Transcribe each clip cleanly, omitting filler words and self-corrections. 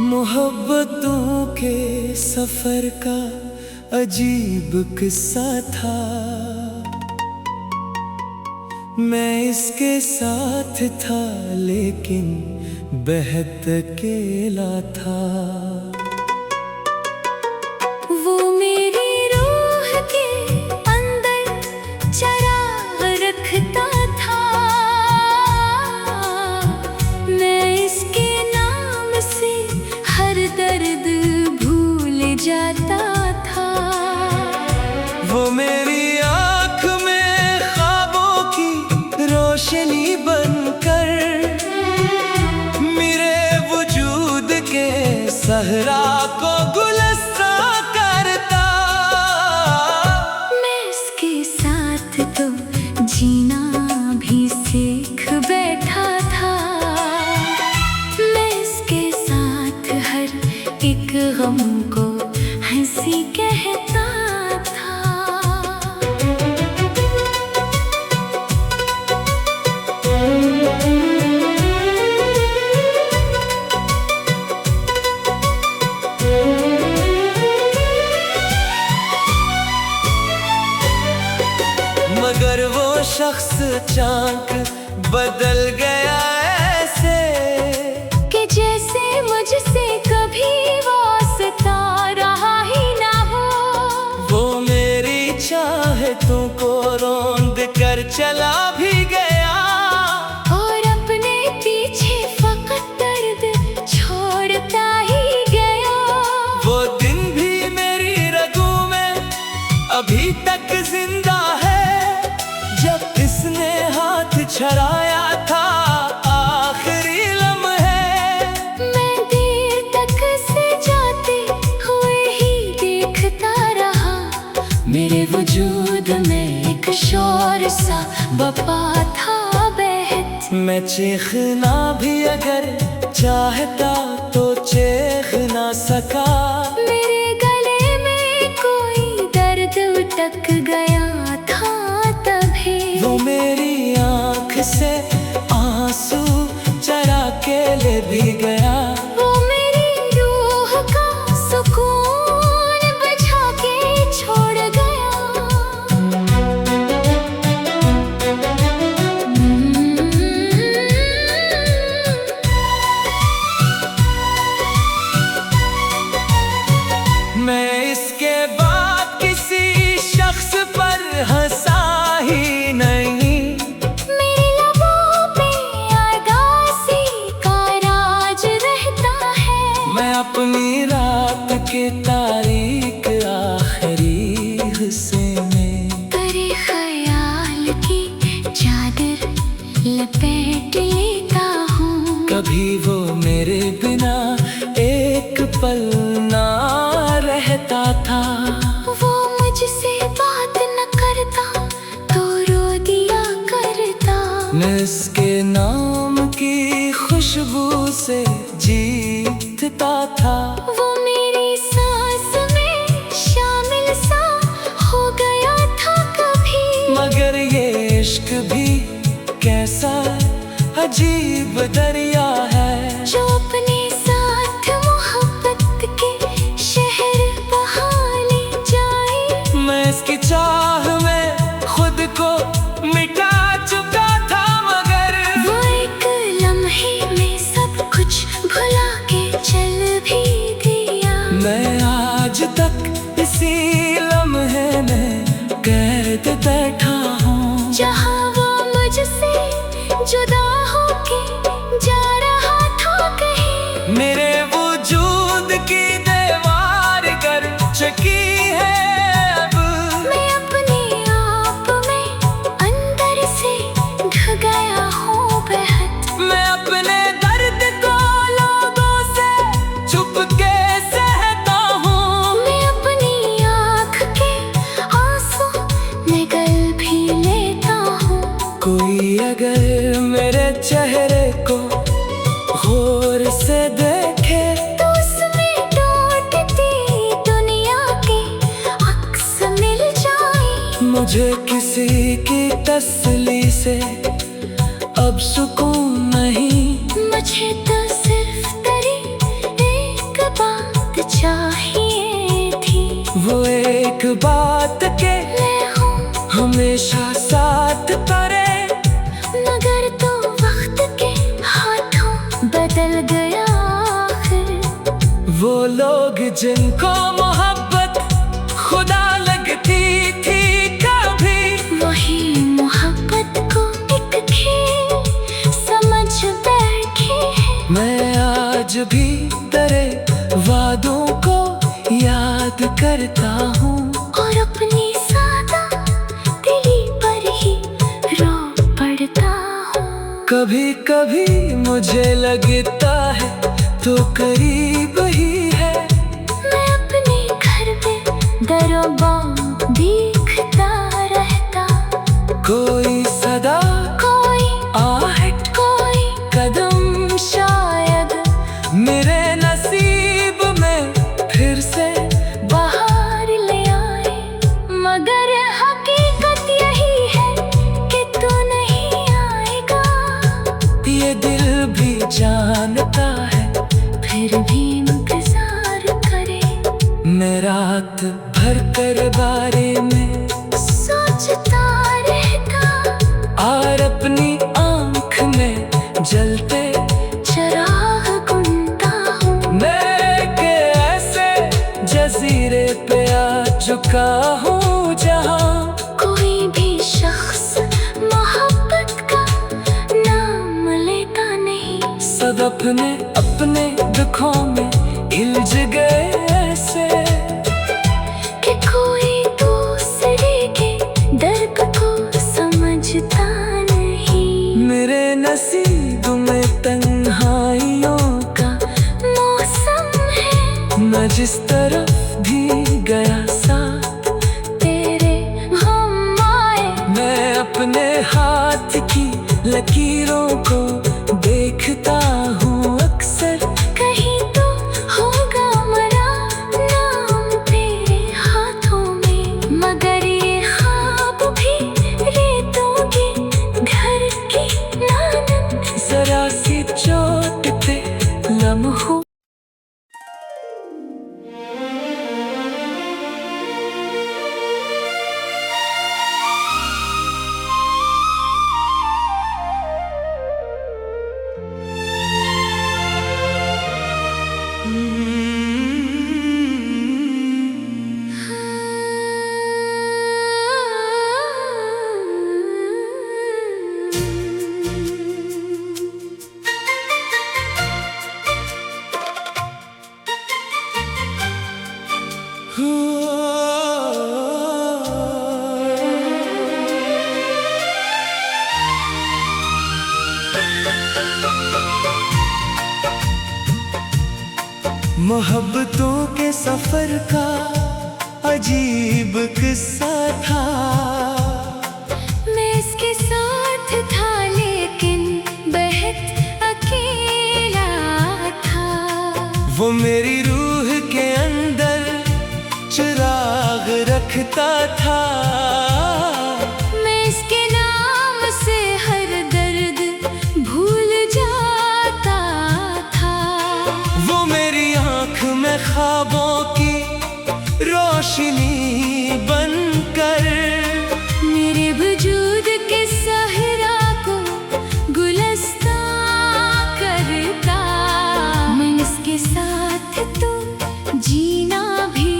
मोहब्बतों के सफर का अजीब किस्सा था। मैं इसके साथ था लेकिन बेहद अकेला था। वो मेरी रूह के अंदर चराग रखता था। मैं इसके नाम से हर दर्द भूल जाता था। वो मेरी आँख में ख्वाबों की रोशनी बनकर मेरे वजूद के सहरा को गुलस्ता करता। मैं इसके साथ तो जीना भी सीख बैठा था। मैं इसके साथ हर एक गम को हंसी कहता था। मगर वो शख्स अचानक बदल गया ऐसे कि जैसे मुझसे कभी वास्ता रहा ही ना हो। वो मेरी चाहतों को रौंद कर चला भी गया और अपने पीछे फकत दर्द छोड़ता ही गया। वो दिन भी मेरी रगों में अभी तक जिंदा है जब इसने हाथ छड़ाया था आखिरी लम्हे। मैं देर तक से जाते हुए ही देखता रहा। मेरे वजूद में एक शोर सा बपा था बेहद। मैं चीखना भी अगर चाहता तो चीख ना सका। मेरे गले में कोई दर्द उटक गया था तभी। वो मेरी आँख से आंसू चरा के ले भी गया। वो मेरी रूह का सुकून बुझा के छोड़ गया। मैं इसके बाद किसी शख्स पर हंसा ही नहीं। मेरे लबों पे उदासी का राज रहता है। मैं अपनी रात के तारीख आखिरी हिस्से में तेरे ख्याल की चादर लपेट लेता हूँ। कभी वो मेरे बिना एक पल ना रहता था। वो मुझसे बात न करता तो रो दिया करता। मैं इसके नाम की खुशबू से जीतता था। वो मेरी सांस में शामिल सा हो गया था कभी। मगर ये इश्क भी कैसा अजीब दरिया है जो अपने साथ मोहब्बत के शहर बहा ले जाए। मैं इसकी चाह में खुद को मिटा चुका था। मगर वो एक लम्हे में सब कुछ भुला के चल भी दिया। मैं आज तक इसी लम्हे में कैद बैठा हूँ जहाँ वो मुझसे जुदा होके जा रहा था कहीं। मेरे वजूद की दीवार कर चुकी है अब। मैं अपने आप में अंदर से ढह गया हूँ बेहद। मैं अपने दर्द को लोगों से छुप के सहता हूँ। मैं अपनी आँख के आंसू निगल भी लेता हूँ। कोई अगर मेरे चेहरे को गौर से देखे तो उसमें टूटती दुनिया के अक्स मिल जाए। मुझे किसी की तसल्ली से अब सुकून नहीं। मुझे तो सिर्फ तेरी एक बात के मैं हूँ हमेशा साथ करे, मगर तो वक्त के हाथों बदल गया आखिर। वो लोग जिनको मोहब्बत खुदा लगती थी कभी, वही मोहब्बत को एक खेल समझ बैठे हैं। मैं आज भी तेरे वादों को याद करता हूँ, और अपनी सादा दिली पर ही रो पड़ता हूँ। कभी कभी मुझे लगता है तो करीब ही है, मैं अपने घर पे दरों बाम देखता रहता। कोई सदा, कोई आहट, कोई कदम शायद मेरे नसीब में फिर से बाहर ले आए, मगर हकीकत यही है कि तू नहीं आएगा। ये दिल भी जानता है, फिर भी इंतजार करे, मैं रात भर तेरे बारे में सोचता रहता। और अपनी आँख में जलते चराग गुनता हूँ, मैं के ऐसे जजीरे पे आ चुका हूँ जहाँ कोई भी शख्स मोहब्बत का नाम लेता नहीं। सब अपने अपने दुखों में उलझ गए ऐसे, कि कोई दूसरे के दर्द को समझता नहीं। मेरे नसीब में तन्हाइयों का मौसम है, मैं जिस तरफ भी गया साथ तेरे हम आए। मैं अपने हाथ की लकीरों को देखता हूँ अक्सर, कहीं तो होगा मरा नाम तेरे हाथों में, मगर ये ख्वाब भी रेतों के घर की नानन। जरा सी चोट पे लम्हों मोहब्बतों के सफर का अजीब किस्सा था। मैं इसके साथ था लेकिन बहुत अकेला था। वो मेरी रूह के अंदर चिराग रखता था, मैं इसके नाम से हर दर्द भूल जाता था। वो मेरी आँख में ख्वाबों की रोशनी बनकर मेरे वजूद के सहरा को गुलस्ता करता। मैं इसके साथ तो जीना भी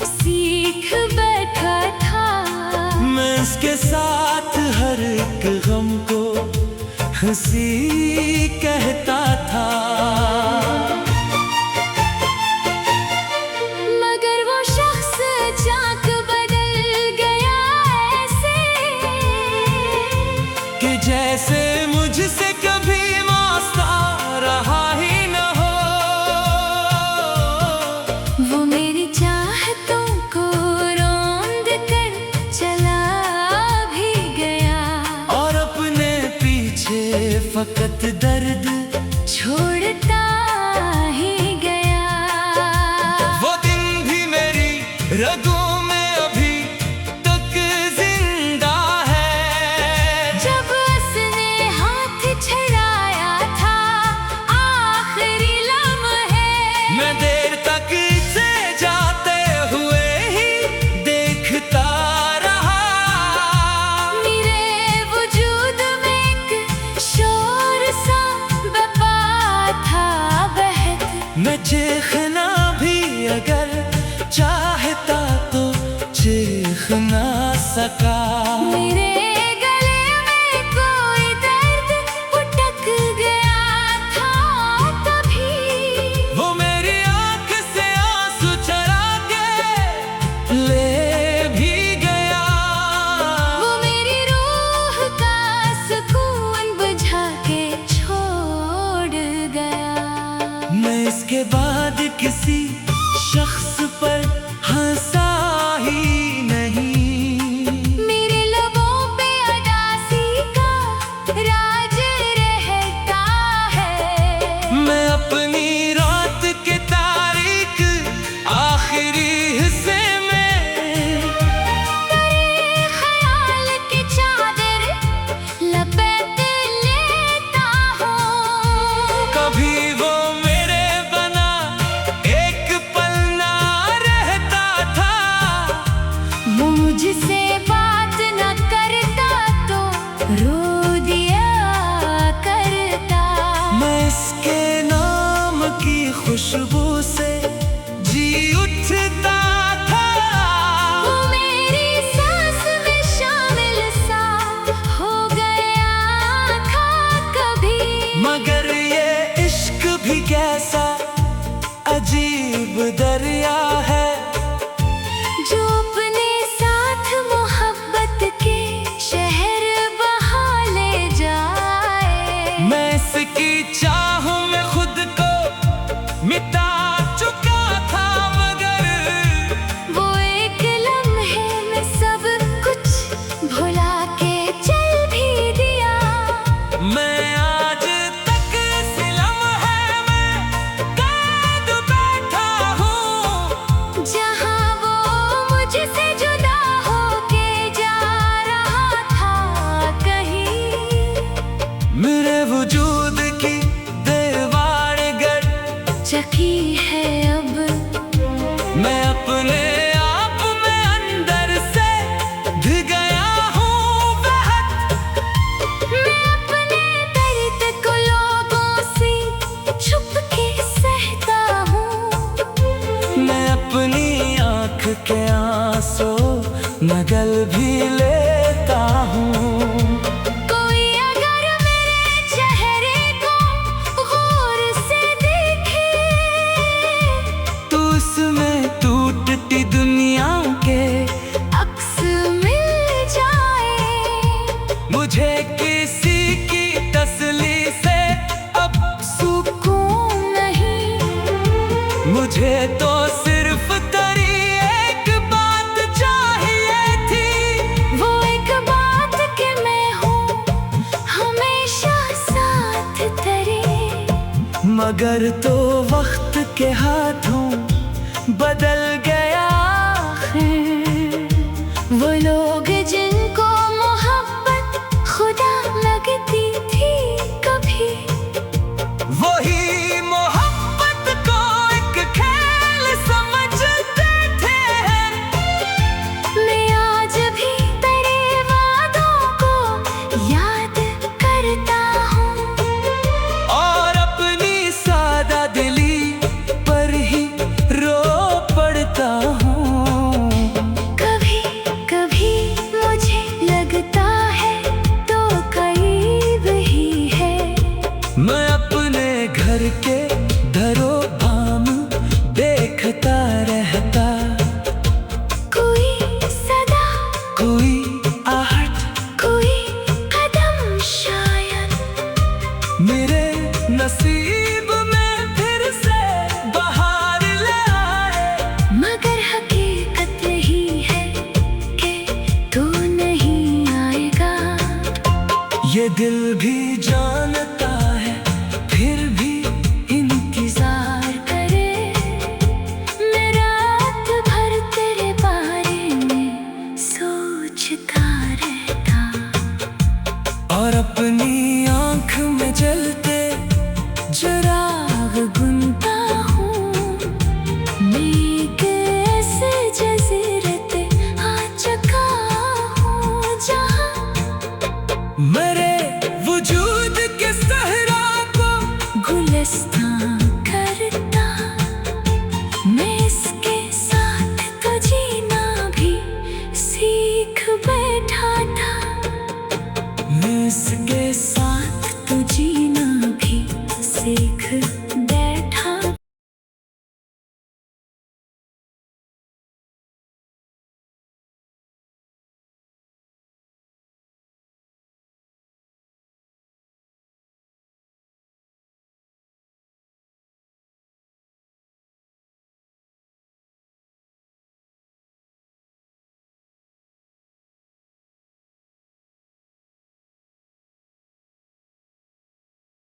सीख बैठा था। मैं इसके साथ हर एक गम को हंसी कहता था। मगर वो शख्स अचानक बदल गया ऐसे कि जैसे मुझसे कभी वास्ता रहा ही न हो। वो मेरी चाहतों को रौंद कर चला भी गया, और अपने पीछे फकत दर्द छोड़ता ही गया। वो दिन भी मेरी रगों में अभी तक जिंदा है, जब उसने हाथ छुड़ाया था आखिरी लम्हे। मैं देर तक से जाते हुए ही चीखना भी अगर चाहता तो चीख ना सका। मेरे गले में कोई दर्द उटक गया था तभी, वो मेरी आंख से आंसू चरा के ले भी गया। वो मेरी रूह का सुकून बुझा के छोड़ गया। मैं इसके बाद किसी शख्स पर हंसा ही नहीं। मेरे लबों पे अदासी का राज रहता है। मैं अपनी रात के तारीख आखिरी हिस्से में तेरे ख्याल की चादर लपेट लेता हूँ। कभी वो मेरे बना एक पल ना रहता था। वो मुझसे बात न करता तो रो दिया करता। मैं इसके नाम की खुशबू से जी उठता था। वो मेरी सांस में शामिल सा हो गया था कभी। मगर ये इश्क भी कैसा अजीब दरिया है, जो अपने साथ मोहब्बत के शहर बहा ले जाए। मैं इसकी चाह में खुद को मिटा चुका था। मगर वो एक लम्हे में सब कुछ भुला के चल भी दिया। मैं आज तक इस लम्हे में कैद बैठा हूँ, जहाँ वो मुझसे जुदा होके जा रहा था कहीं। मेरे वजूद की दीवार गर चकी है अब मैं अपने आप में अंदर से ढह गया हूँ बेहद। मैं अपने दर्द को लोगों से छुप के सहता हूँ। मैं अपनी आँख के आंसू नगल भी लेता हूँ। कोई अगर मेरे चेहरे को गौर से देखे तो उसमें टूटती दुनिया के अक्स मिल जाए। मुझे किसी की तसली से अब सुकून नहीं, मुझे तो सिर्फ तेरी एक बात चाहिए थी। वो एक बात कि मैं हूँ हमेशा साथ तेरे। मगर तो वक्त के हाथों बदल